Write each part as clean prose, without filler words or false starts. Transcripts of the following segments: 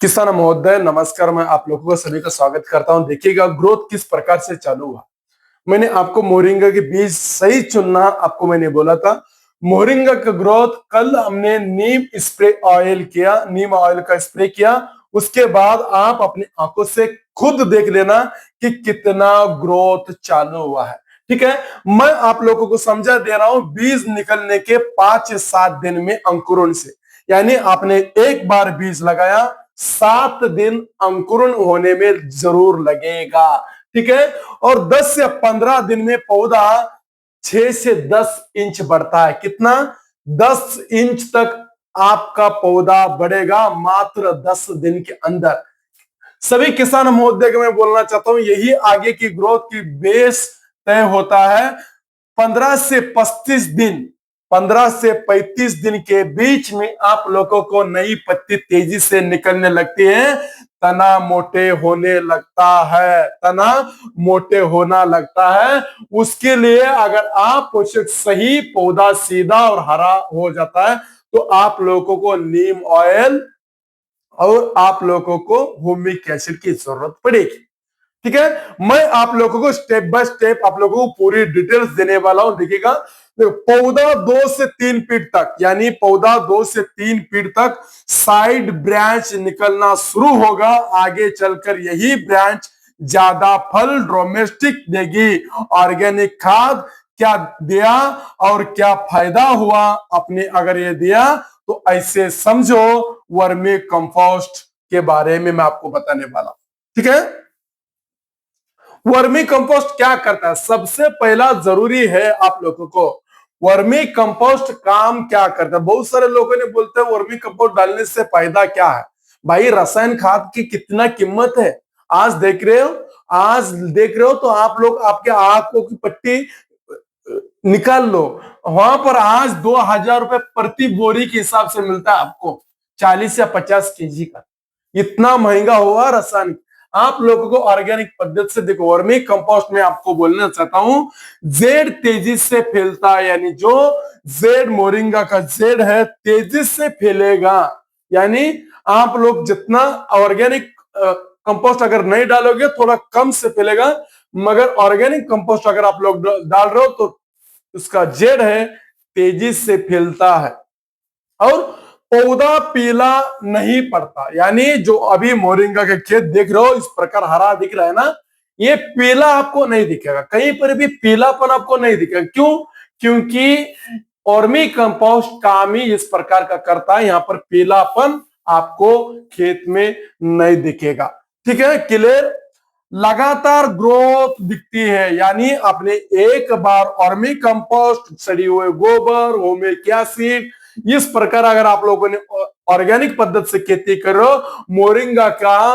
किसान महोदय नमस्कार। मैं आप लोगों को सभी का स्वागत करता हूं। देखिएगा ग्रोथ किस प्रकार से चालू हुआ। मैंने आपको मोरिंगा के बीज सही चुनना आपको मैंने बोला था। मोरिंगा का ग्रोथ कल हमने नीम ऑयल का स्प्रे किया। उसके बाद आप अपनी आंखों से खुद देख लेना कि कितना ग्रोथ चालू हुआ है। ठीक है, मैं आप लोगों को समझा दे रहा हूं। बीज निकलने के 5 से 7 दिन में अंकुरण से, यानी आपने एक बार बीज लगाया 7 दिन अंकुरण होने में जरूर लगेगा। ठीक है, और 10 से 15 दिन में पौधा 6 से 10 इंच बढ़ता है। कितना? 10 इंच तक आपका पौधा बढ़ेगा मात्र 10 दिन के अंदर। सभी किसान महोदय को मैं बोलना चाहता हूं, यही आगे की ग्रोथ की बेस तय होता है। 15 से 35 दिन 15 से 35 दिन के बीच में आप लोगों को नई पत्ती तेजी से निकलने लगती है। तना मोटे होने लगता है, तना मोटे होना लगता है। उसके लिए अगर आप सही पौधा सीधा और हरा हो जाता है तो आप लोगों को नीम ऑयल और आप लोगों को ह्यूमिक एसिड की जरूरत पड़ेगी। ठीक है, मैं आप लोगों को स्टेप बाय स्टेप आप लोगों को पूरी डिटेल्स देने वाला हूं। देखिएगा, पौधा 2 से 3 फीट तक, यानी पौधा 2 से 3 फीट तक साइड ब्रांच निकलना शुरू होगा। आगे चलकर यही ब्रांच ज्यादा फल डोमेस्टिक देगी। ऑर्गेनिक खाद क्या दिया और क्या फायदा हुआ अपने अगर ये दिया तो ऐसे समझो वर्मी कंपोस्ट के बारे में मैं आपको बताने वाला हूं। ठीक है, वर्मी कंपोस्ट क्या करता है? सबसे पहला जरूरी है आप लोगों को, वर्मी कंपोस्ट काम क्या करता है? बहुत सारे लोगों ने बोलते हैं वर्मी कंपोस्ट डालने से फायदा क्या है। भाई, रसायन खाद की कितना कीमत है आज देख रहे हो। आज देख रहे हो तो आप लोग आपके आंखों की पट्टी निकाल लो। वहां पर आज 2,000 रुपए प्रति बोरी के हिसाब से मिलता है आपको, 40 या 50 केजी का। इतना महंगा हुआ रसायन। आप लोगों को ऑर्गेनिक पद्धति से देखो, वर्मी कंपोस्ट में आपको बोलना चाहता हूं, जेड तेजी से फैलता है। यानी जो जेड मोरिंगा का जेड है तेजी से फैलेगा। यानी आप लोग जितना ऑर्गेनिक कंपोस्ट अगर नहीं डालोगे थोड़ा कम से फैलेगा, मगर ऑर्गेनिक कंपोस्ट अगर आप लोग डाल रहे हो तो उसका जेड है तेजी से फैलता है और पौधा पीला नहीं पड़ता। यानी जो अभी मोरिंगा के खेत देख रहे हो इस प्रकार हरा दिख रहा है ना, ये पीला आपको नहीं दिखेगा, कहीं पर भी पीलापन आपको नहीं दिखेगा। क्यों? क्योंकि वर्मी कंपोस्ट काम ही इस प्रकार का करता है, यहां पर पीलापन आपको खेत में नहीं दिखेगा। ठीक है, क्लियर? लगातार ग्रोथ दिखती है। यानी आपने एक बार वर्मी कंपोस्ट, सड़ी हुए गोबर, ह्यूमिक एसिड, इस प्रकार अगर आप लोगों ने ऑर्गेनिक पद्धति से खेती करो, मोरिंगा का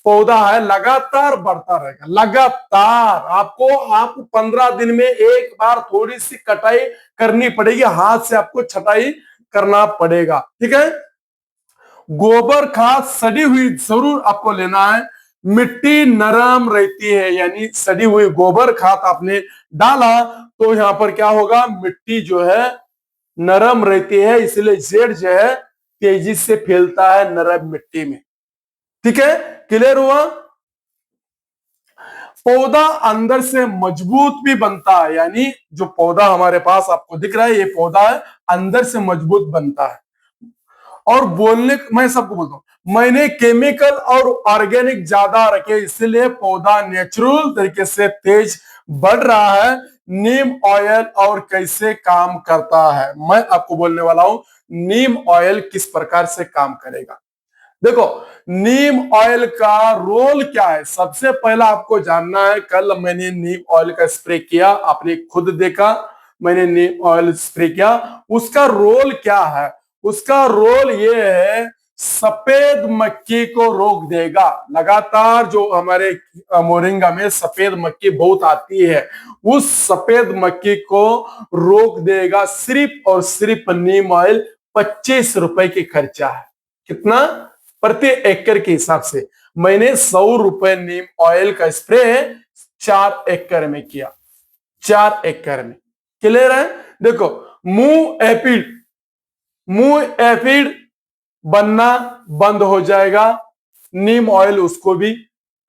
पौधा है लगातार बढ़ता रहेगा। लगातार आपको 15 दिन में एक बार थोड़ी सी कटाई करनी पड़ेगी, हाथ से आपको छटाई करना पड़ेगा। ठीक है, गोबर खाद सड़ी हुई जरूर आपको लेना है। मिट्टी नरम रहती है, यानी सड़ी हुई गोबर खाद आपने डाला तो यहां पर क्या होगा, मिट्टी जो है नरम रहती है, इसलिए जेड जो है तेजी से फैलता है नरम मिट्टी में। ठीक है, क्लियर हुआ? पौधा अंदर से मजबूत भी बनता है। यानी जो पौधा हमारे पास आपको दिख रहा है, ये पौधा है अंदर से मजबूत बनता है। और बोलने मैं सबको बोलता हूं, मैंने केमिकल और ऑर्गेनिक ज्यादा रखे इसलिए पौधा नेचुरल तरीके से तेज बढ़ रहा है। नीम ऑयल और कैसे काम करता है मैं आपको बोलने वाला हूं। नीम ऑयल किस प्रकार से काम करेगा, देखो। नीम ऑयल का रोल क्या है सबसे पहला आपको जानना है। कल मैंने नीम ऑयल का स्प्रे किया, आपने खुद देखा, मैंने नीम ऑयल स्प्रे किया। उसका रोल क्या है? उसका रोल ये है, सफेद मक्खी को रोक देगा। लगातार जो हमारे मोरिंगा में सफेद मक्खी बहुत आती है, उस सफेद मक्खी को रोक देगा। सिर्फ और सिर्फ नीम ऑयल 25 रुपए की खर्चा है। कितना? प्रति एकड़ के हिसाब से मैंने 100 रुपए नीम ऑयल का स्प्रे 4 एकड़ में किया। 4 एकड़ में, क्लियर है? देखो, मुंह एफिड बनना बंद हो जाएगा। नीम ऑयल उसको भी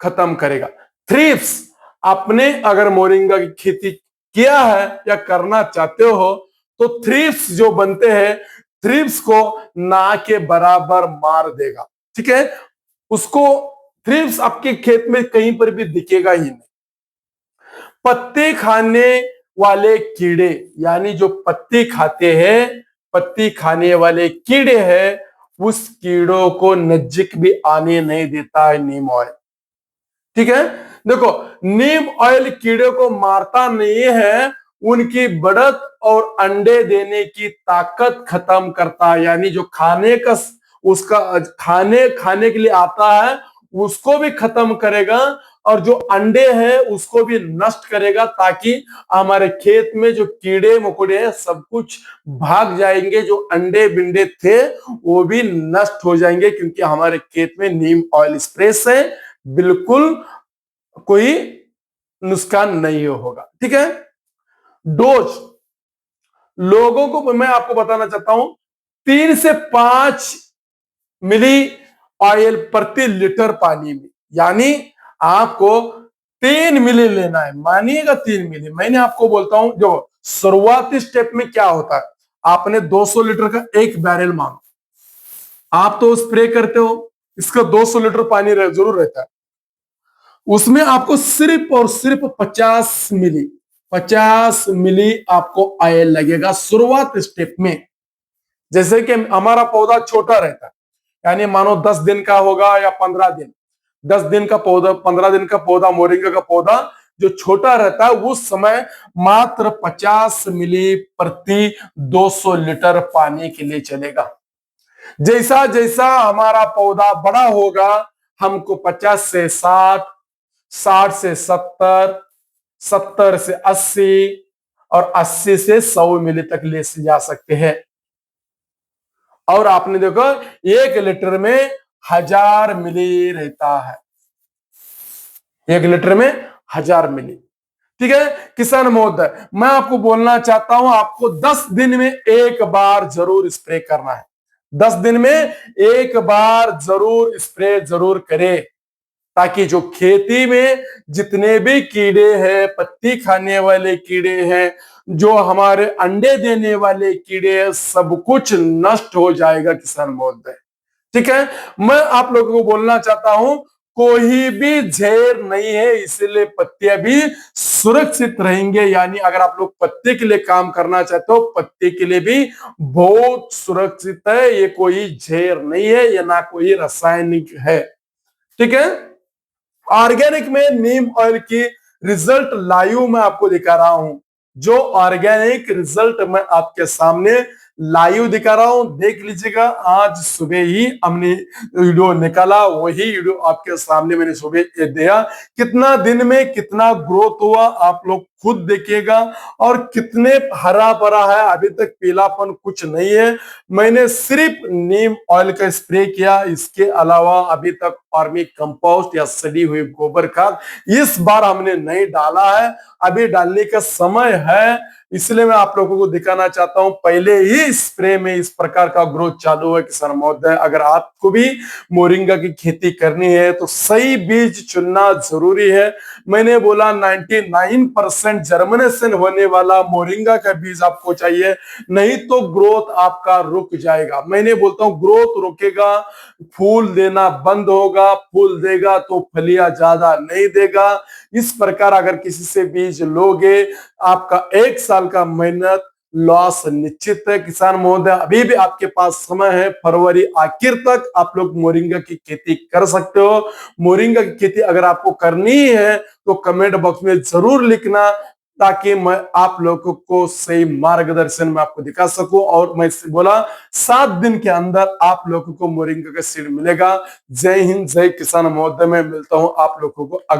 खत्म करेगा। थ्रिप्स, आपने अगर मोरिंगा की खेती किया है या करना चाहते हो तो थ्रिप्स जो बनते हैं, थ्रिप्स को ना के बराबर मार देगा। ठीक है, उसको थ्रिप्स आपके खेत में कहीं पर भी दिखेगा ही नहीं। पत्ते खाने वाले कीड़े, यानी जो पत्ती खाते हैं, पत्ती खाने वाले कीड़े हैं, उस कीड़ों को नजदीक भी आने नहीं देता है नीम ऑयल। ठीक है, देखो नीम ऑयल कीड़े को मारता नहीं है, उनकी बढ़त और अंडे देने की ताकत खत्म करता है। यानी जो खाने का उसका खाने खाने के लिए आता है उसको भी खत्म करेगा, और जो अंडे हैं उसको भी नष्ट करेगा, ताकि हमारे खेत में जो कीड़े मकोड़े हैं सब कुछ भाग जाएंगे, जो अंडे बिंडे थे वो भी नष्ट हो जाएंगे, क्योंकि हमारे खेत में नीम ऑयल स्प्रे से बिल्कुल कोई नुकसान नहीं होगा। ठीक है, डोज लोगों को मैं आपको बताना चाहता हूं, 3 से 5 मिली ऑयल प्रति लीटर पानी में, यानी आपको 3 मिली लेना है, मानिएगा 3 मिली। मैंने आपको बोलता हूं, जो शुरुआती स्टेप में क्या होता है, आपने 200 लीटर का एक बैरल मानो, आप तो स्प्रे करते हो, इसका 200 लीटर पानी जरूर रहता है, उसमें आपको सिर्फ और सिर्फ 50 मिली आपको ऑयल लगेगा शुरुआत स्टेप में। जैसे कि हमारा पौधा छोटा रहता है, यानी मानो 10 दिन का होगा या 15 दिन, 10 दिन का पौधा, 15 दिन का पौधा, मोरिंगा का पौधा जो छोटा रहता है, उस समय मात्र 50 मिली प्रति 200 लीटर पानी के लिए चलेगा। जैसा जैसा हमारा पौधा बड़ा होगा, हमको 50 से 60, 60 से 70, 70 से 80 और 80 से 100 मिली तक ले जा सकते हैं। और आपने देखो 1 लीटर में 1000 मिली रहता है, 1 लीटर में 1000 मिली। ठीक है किसान महोदय, मैं आपको बोलना चाहता हूं, आपको 10 दिन में एक बार जरूर स्प्रे करना है, 10 दिन में एक बार जरूर स्प्रे जरूर करें, ताकि जो खेती में जितने भी कीड़े हैं, पत्ती खाने वाले कीड़े हैं, जो हमारे अंडे देने वाले कीड़े हैं, सब कुछ नष्ट हो जाएगा किसान महोदय। ठीक है, मैं आप लोगों को बोलना चाहता हूं, कोई भी जहर नहीं है, इसलिए पत्तियां भी सुरक्षित रहेंगे। यानी अगर आप लोग पत्ते के लिए काम करना चाहते हो, पत्ते के लिए भी बहुत सुरक्षित है, ये कोई जहर नहीं है, ये ना कोई रासायनिक है। ठीक है, ऑर्गेनिक में नीम ऑयल की रिजल्ट लाइव मैं आपको दिखा रहा हूं, जो ऑर्गेनिक रिजल्ट मैं आपके सामने लाइव दिखा रहा हूं, देख लीजिएगा। आज सुबह ही हमने वीडियो निकाला, वही वीडियो आपके सामने मैंने सुबह दिया। कितना दिन में कितना ग्रोथ हुआ आप लोग खुद देखिएगा, और कितने हरा भरा है, अभी तक पीलापन कुछ नहीं है। मैंने सिर्फ नीम ऑयल का स्प्रे किया, इसके अलावा अभी तक वर्मी कंपोस्ट या सड़ी हुई गोबर खाद इस बार हमने नहीं डाला है, अभी डालने का समय है, इसलिए मैं आप लोगों को दिखाना चाहता हूं। पहले ही स्प्रे में इस प्रकार का ग्रोथ चालू है किसान महोदय। अगर आपको भी मोरिंगा की खेती करनी है तो सही बीज चुनना जरूरी है। मैंने बोला 99% जर्मिनेशन होने वाला मोरिंगा का बीज आपको चाहिए, नहीं तो ग्रोथ आपका रुक जाएगा। मैंने बोलता हूं ग्रोथ रुकेगा, फूल देना बंद होगा, फूल देगा तो फलियां ज्यादा नहीं देगा। इस प्रकार अगर किसी से बीज लोगे, आपका 1 साल का मेहनत लॉस निश्चित है। किसान महोदय, अभी भी आपके पास समय है, फरवरी आखिर तक आप लोग मोरिंगा की खेती कर सकते हो। मोरिंगा की खेती अगर आपको करनी है तो कमेंट बॉक्स में जरूर लिखना, ताकि मैं आप लोगों को सही मार्गदर्शन में आपको दिखा सकूं। और मैं बोला 7 दिन के अंदर आप लोगों को मोरिंगा का सीड मिलेगा। जय हिंद, जय किसान महोदय। मैं मिलता हूं आप लोगों को।